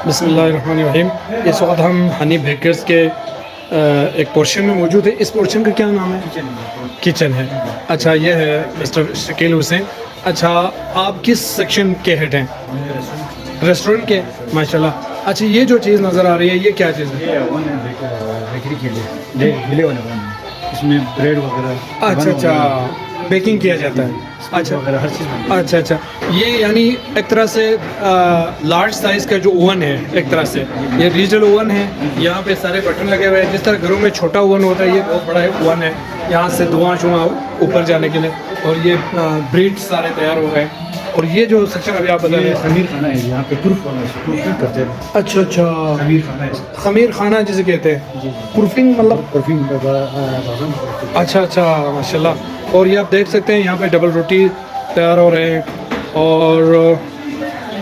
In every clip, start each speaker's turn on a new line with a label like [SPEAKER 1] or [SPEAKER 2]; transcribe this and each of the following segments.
[SPEAKER 1] बिस्मिल्लाहिर्रहमानिर्रहीम। इस वक्त हम हनी बेकर्स के एक पोर्शन में मौजूद है। इस पोर्शन का क्या नाम है? किचन है। अच्छा, ये है मिस्टर शकील हुसैन। अच्छा, आप किस सेक्शन के हेड हैं? रेस्टोरेंट के। माशाल्लाह। अच्छा, ये जो चीज़ नज़र आ रही है ये क्या चीज़ है?
[SPEAKER 2] ये ओवन है बेकरी के लिए, मिले वाले ओवन है। इसमें ब्रेड वगैरह।
[SPEAKER 1] अच्छा अच्छा, बेकिंग किया जाता है। अच्छा
[SPEAKER 2] वगैरह हर चीज़।
[SPEAKER 1] अच्छा अच्छा, ये यानी एक तरह से लार्ज साइज़ का जो ओवन है, एक तरह से ये डिजिटल ओवन है। यहाँ पे सारे बटन लगे हुए हैं। जिस तरह घरों में छोटा ओवन होता है, ये बहुत बड़ा ओवन है। यहाँ से धुआं शुआं ऊपर जाने के लिए। और ये ब्रेड सारे तैयार हो गए। और ये जो सेक्शन अभी आप बता रहे हैं,
[SPEAKER 2] खमीर खाना है। यहाँ पे प्रूफिंग करते हैं।
[SPEAKER 1] अच्छा अच्छा,
[SPEAKER 2] खमीर खाना है।
[SPEAKER 1] खमीर खाना जिसे कहते हैं। प्रूफिंग मतलब
[SPEAKER 2] प्रूफिंग।
[SPEAKER 1] अच्छा अच्छा, माशाल्लाह। और ये आप देख सकते हैं यहाँ पे डबल रोटी तैयार हो रहे हैं। और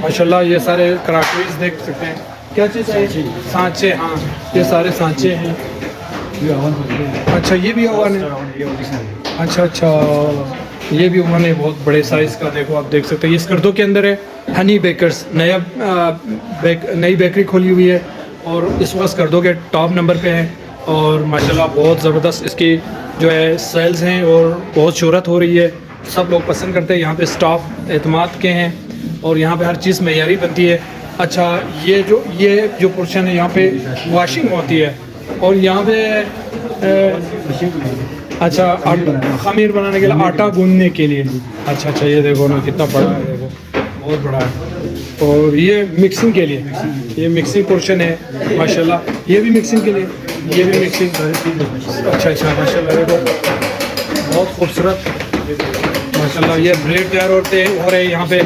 [SPEAKER 1] माशाल्लाह ये सारे कराकरीज देख सकते हैं। क्या चीज़ है? सांचे। हाँ, ये सारे सांचे हैं। अच्छा, ये भी ओवन है। अच्छा अच्छा, ये भी ओवन है बहुत बड़े साइज़ का। देखो, आप देख सकते हैं ये स्कर्दो के अंदर है। हनी बेकर्स नई बेकरी खोली हुई है और इस वक्त स्कर्दो के टॉप नंबर पे है। और माशाल्लाह बहुत ज़बरदस्त इसकी जो है सेल्स हैं और बहुत शोहरत हो रही है। सब लोग पसंद करते हैं। यहाँ पे स्टाफ एतमाद के हैं और यहाँ पे हर चीज़ मयारी बनती है। अच्छा, ये जो पोर्शन है यहाँ पे वॉशिंग होती है और यहाँ पे अच्छा खमीर बनाने के लिए, आटा गूंदने के लिए। अच्छा अच्छा, ये देखो ना कितना बड़ा है। देखो, बहुत बड़ा है। और ये मिक्सिंग के लिए, ये मिक्सिंग पोर्शन है। माशाल्लाह, ये भी मिक्सिंग के लिए, ये भी मिक्सिंग। अच्छा अच्छा, माशाल्लाह देखो बहुत खूबसूरत। माशाल्लाह ये ब्रेड तैयार होते हो रहे हैं। यहाँ पे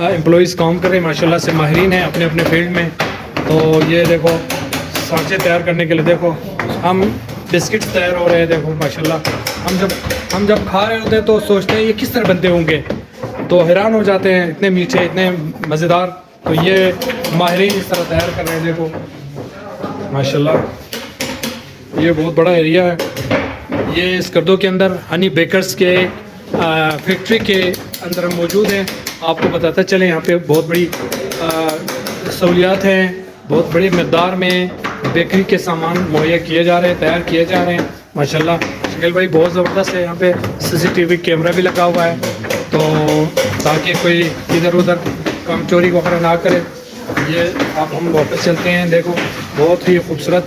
[SPEAKER 1] एम्प्लॉइज़ काम कर रहे हैं, माशाल्लाह से माहिरीन हैं अपने अपने फील्ड में। तो ये देखो सांचे तैयार करने के लिए। देखो, हम बिस्किट्स तैयार हो रहे हैं। देखो माशाल्लाह, हम जब खा रहे होते हैं तो सोचते हैं ये किस तरह बनते होंगे, तो हैरान हो जाते हैं, इतने मीठे, इतने मज़ेदार। तो ये माहिरीन इस तरह तैयार कर रहे हैं। देखो माशाल्लाह, ये बहुत बड़ा एरिया है। ये स्कर्दो के अंदर हनी बेकर्स के फैक्ट्री के अंदर हम मौजूद हैं। आपको बताता चलें, यहाँ पे बहुत बड़ी सहूलियात हैं। बहुत बड़ी मकदार में बेकरी के सामान मुहैया किए जा रहे हैं, तैयार किए जा रहे हैं। माशाल्लाह शकील भाई बहुत ज़बरदस्त है। यहाँ पे CCTV कैमरा भी लगा हुआ है, तो ताकि कोई इधर उधर काम चोरी वगैरह ना करे। ये आप हम वापस चलते हैं। देखो बहुत ही खूबसूरत।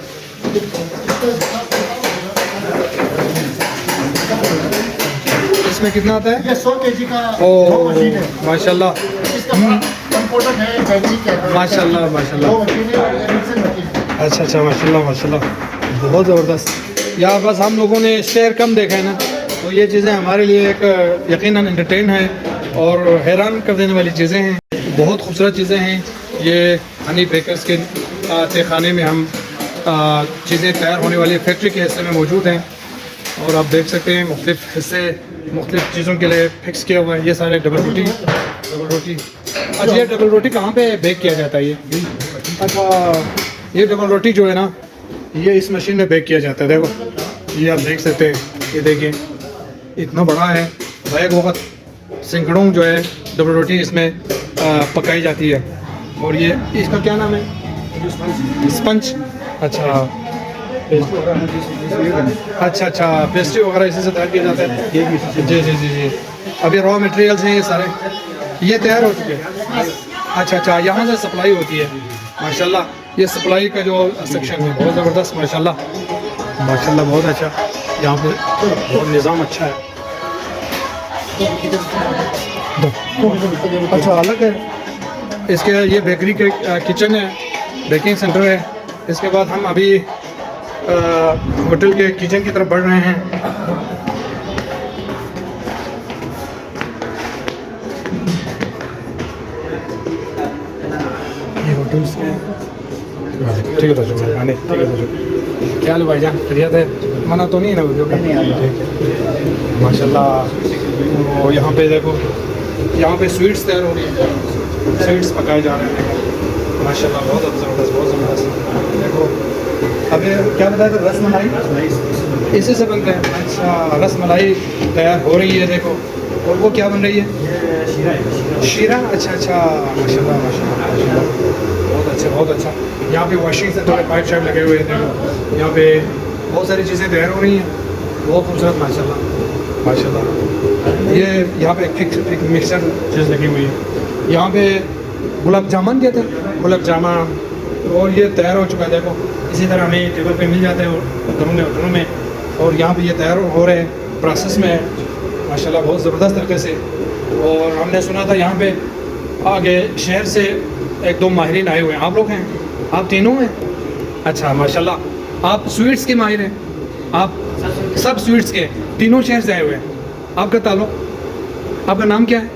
[SPEAKER 1] इसमें कितना आता है?
[SPEAKER 3] 100 kg का
[SPEAKER 1] ओ
[SPEAKER 3] मशीन है।
[SPEAKER 1] माशाल्लाह
[SPEAKER 3] कंप्यूटर है, बैटरी के अंदर।
[SPEAKER 1] माशाल्लाह माशाल्लाह।
[SPEAKER 3] दो मशीनें और एक मिक्सर मशीन है।
[SPEAKER 1] अच्छा अच्छा, माशाल्लाह माशाल्लाह, बहुत ज़बरदस्त। यहाँ बस हम लोगों ने शेयर कम देखा है ना, तो ये चीज़ें हमारे लिए एक यकीनन एंटरटेन है और हैरान कर देने वाली चीज़ें हैं। बहुत खूबसूरत चीज़ें हैं। ये हनी बेकर्स के तहखाने में हम चीज़ें तैयार होने वाली फैक्ट्री के हिस्से में मौजूद हैं। और आप देख सकते हैं मुख्तलिफ हिस्से मुख्तलिफ चीज़ों के लिए फिक्स किया हुआ है। ये सारे डबल रोटी। अच्छा, ये डबल रोटी कहाँ पे बेक किया जाता है? ये अच्छा, ये डबल रोटी जो है ना, ये इस मशीन में बेक किया जाता है। देखो, ये आप देख सकते हैं। ये देखिए इतना बड़ा है। बैग वक्त सैकड़ों जो है डबल रोटी इसमें पकाई जाती है। और ये इसका क्या नाम है? स्पंज। अच्छा अच्छा अच्छा, पेस्ट्री वगैरह इसी से तैयार किया जाता है। जी जी जी जी। अब ये रॉ मटेरियल्स हैं, ये सारे ये तैयार हो चुके हैं। अच्छा अच्छा, यहाँ से सप्लाई होती है। माशाल्लाह ये सप्लाई का जो सेक्शन है बहुत ज़बरदस्त। माशाल्लाह माशाल्लाह, बहुत अच्छा। यहाँ पे बहुत निज़ाम अच्छा है। अच्छा, अलग है इसके। ये बेकरी के किचन है, बेकिंग सेंटर है। इसके बाद हम अभी होटल के किचन की तरफ बढ़ रहे हैं। ये होटल से ठीक है, तो खाने ठीक है। तो क्या लो भाईजान, खैरियत है? मना तो नहीं है ना? जो माशाल्लाह। और यहाँ पे देखो, यहाँ पे स्वीट्स तैयार हो रही है। स्वीट्स पकाए जा रहे हैं माशाल्लाह, बहुत ज़बरदस्त, बहुत ज़बरदस्त। देखो अभी क्या बताया था? रसमलाई इसी से बनते हैं। अच्छा, रसमलाई तैयार हो रही है। देखो, और वो क्या बन रही है? शीरा। अच्छा अच्छा, माशाल्लाह माशाल्लाह, बहुत अच्छे, बहुत बहुत अच्छा। यहाँ पे वॉशिंग से थोड़े पाइप शाइप लगे हुए हैं, देखो यहाँ पे बहुत सारी चीज़ें तैयार हो रही हैं, बहुत खूबसूरत माशाल्लाह माशाल्लाह। ये यहाँ पे एक मिक्सर चीज़ लगी हुई है। यहाँ पे गुलाब जामुन कहते हैं, गुलाब जामुन, और ये तैयार हो चुका है देखो। इसी तरह हमें टेबल पे मिल जाते हैं होटलों में, और यहाँ पे ये तैयार हो रहे हैं, प्रोसेस में है माशाल्लाह बहुत ज़बरदस्त तरीके से। और हमने सुना था यहाँ पे आगे शहर से एक दो माहिरीन आए हुए हैं, आप लोग हैं, आप तीनों हैं? अच्छा माशाल्लाह। आप स्वीट्स के माहिर हैं, आप सब स्वीट्स के, तीनों शहर से आए हुए हैं। आपका ताल्लुक, आपका नाम क्या है?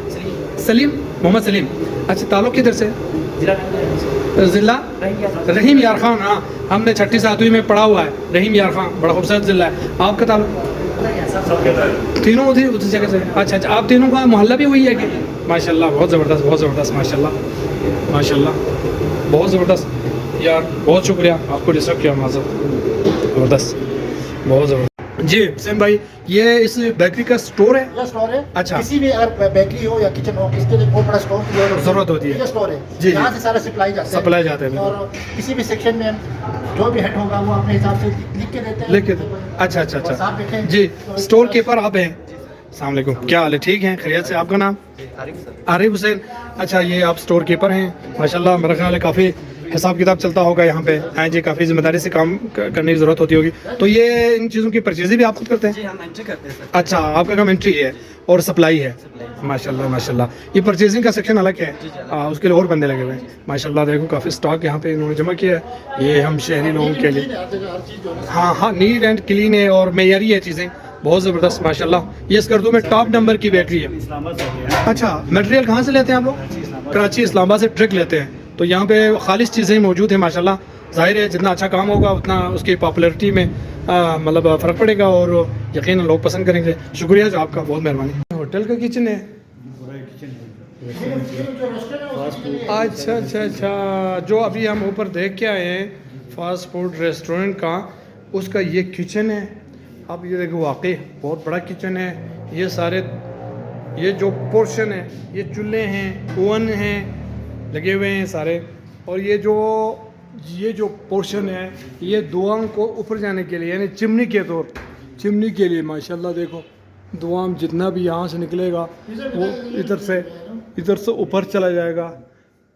[SPEAKER 1] सलीम, मोहम्मद सलीम। अच्छा, ताल्लुक किधर से? ज़िला रहीम यार खान। हाँ, हमने 6ठी 7वीं में पढ़ा हुआ है, रहीम यार खान, बड़ा खूबसूरत ज़िला है। आपका ताल्लुक? तीनों उधर उस जगह से। अच्छा अच्छा, आप तीनों का मोहल्ला भी वही है कि? माशाल्लाह बहुत ज़बरदस्त माशाल्लाह माशाल्लाह, बहुत ज़बरदस्त यार, बहुत शुक्रिया आपको डिस्टर्ब किया माज़रत, ज़बरदस्त, बहुत ज़बरदस्त। जी हुसैन भाई, ये इस बेकरी का स्टोर है?
[SPEAKER 3] ये स्टोर है।
[SPEAKER 1] अच्छा।
[SPEAKER 3] किसी भी अगर बेकरी हो या किचन हो, इसके लिए बहुत बड़ा स्टोर की
[SPEAKER 1] ज़रूरत होती है।
[SPEAKER 3] ये स्टोर है
[SPEAKER 1] जी,
[SPEAKER 3] यहाँ से सारा सप्लाई जाता है। और किसी भी सेक्शन में जो भी हेड होगा वो अपने हिसाब से लिख के देते हैं।
[SPEAKER 1] लिख के। अच्छा अच्छा
[SPEAKER 3] और साथ
[SPEAKER 1] अच्छा
[SPEAKER 3] देखें
[SPEAKER 1] जी,
[SPEAKER 3] तो
[SPEAKER 1] स्टोर कीपर आप हैं? अस्सलाम वालेकुम, क्या हाल है? ठीक है, खैरियत से? आपका नाम? आरिफ हुसैन। अच्छा, ये आप स्टोर कीपर हैं माशाल्लाह, मेरा ख्याल है काफ़ी हिसाब किताब चलता होगा यहाँ पे। हाँ जी, काफ़ी जिम्मेदारी से काम करने की ज़रूरत होती होगी। तो ये इन चीज़ों की परचेज़िंग भी आप खुद करते हैं?
[SPEAKER 4] जी, हम एंट्री करते हैं सर।
[SPEAKER 1] अच्छा, आपका काम एंट्री है और सप्लाई है? माशाल्लाह माशाल्लाह। ये परचेजिंग का सेक्शन अलग है, उसके लिए और बंदे लगे हुए हैं माशाल्लाह। देखो काफ़ी स्टॉक यहाँ पे इन्होंने जमा किया है, ये हम शहरी लोगों के लिए।
[SPEAKER 3] हर चीज़ जो है
[SPEAKER 1] हाँ हाँ, नीट एंड क्लीन है और मेयारी है चीज़ें, बहुत ज़बरदस्त माशाल्लाह। ये स्कर्दू में टॉप नंबर की बैटरी है। अच्छा, मटेरियल कहाँ से लेते हैं आप लोग? कराची इस्लामाबाद से ट्रक लेते हैं, तो यहाँ पे खालिश चीज़ें मौजूद हैं माशाल्लाह। जाहिर है जितना अच्छा काम होगा उतना उसकी पॉपुलैरिटी में मतलब फ़र्क पड़ेगा, और यकीनन लोग पसंद करेंगे। शुक्रिया जो आपका, बहुत मेहरबानी। होटल का किचन है? अच्छा अच्छा अच्छा, जो अभी हम ऊपर देख के आए हैं फास्ट फूड रेस्टोरेंट का, उसका ये किचन है। अब ये देखो, वाकई बहुत बड़ा किचन है। ये सारे, ये जो पोर्शन है, ये चूल्हे हैं, ओवन हैं लगे हुए हैं सारे, और ये जो पोर्शन है, ये दुआओं को ऊपर जाने के लिए, यानी चिमनी के लिए माशाल्लाह। देखो दुआम जितना भी यहाँ से निकलेगा वो इधर से ऊपर चला जाएगा,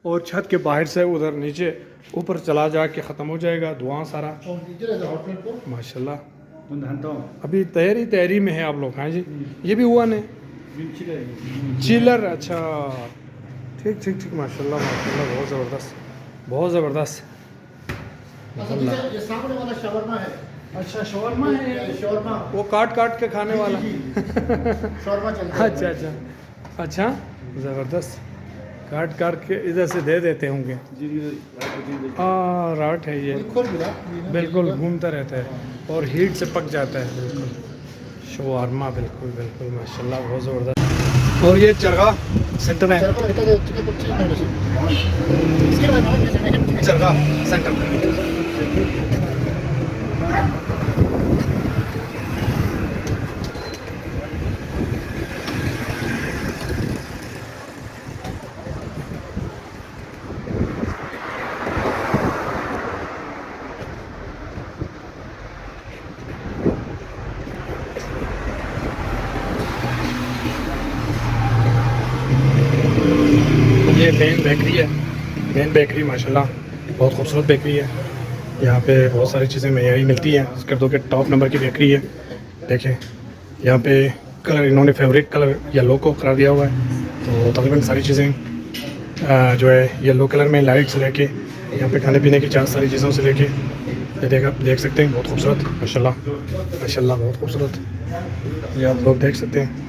[SPEAKER 1] और छत के बाहर से उधर नीचे ऊपर चला जाके ख़त्म हो जाएगा धुआं सारा माशाल्लाह। अभी तैयारी में है आप लोग? हाँ जी, ये भी हुआ नहीं चिलर। अच्छा, ठीक माशाल्लाह माशाल्लाह, बहुत ज़बरदस्त माशाल्लाह।
[SPEAKER 3] ये सामने वाला शवरमा है।
[SPEAKER 1] अच्छा, शवरमा है,
[SPEAKER 3] शवरमा
[SPEAKER 1] वो काट के खाने वाला।
[SPEAKER 3] शवरमा चलता है।
[SPEAKER 1] अच्छा ज़बरदस्त, काट के इधर से दे देते होंगे। हाँ, राट है ये, बिल्कुल घूमता रहता है और हीट से पक जाता है। बिल्कुल शवारमा, बिल्कुल माशाल्लाह, बहुत ज़बरदस्त। और ये चरगा सेंटर है, चरगा सेंटर। ये मेन बेकरी माशाल्लाह, बहुत खूबसूरत बेकरी है। यहाँ पे बहुत सारी चीज़ें मेयारी मिलती हैं। स्कर्दो के टॉप नंबर की बेकरी है। देखें यहाँ पे कलर, इन्होंने फेवरेट कलर येलो को करार दिया हुआ है, तो तकरीबन सारी चीज़ें जो है येलो कलर में, लाइट से लेके यहाँ पे खाने पीने की सारी चीज़ों से लेके, ये देख सकते हैं, बहुत खूबसूरत माशाल्लाह बहुत खूबसूरत, ये आप लोग देख सकते हैं।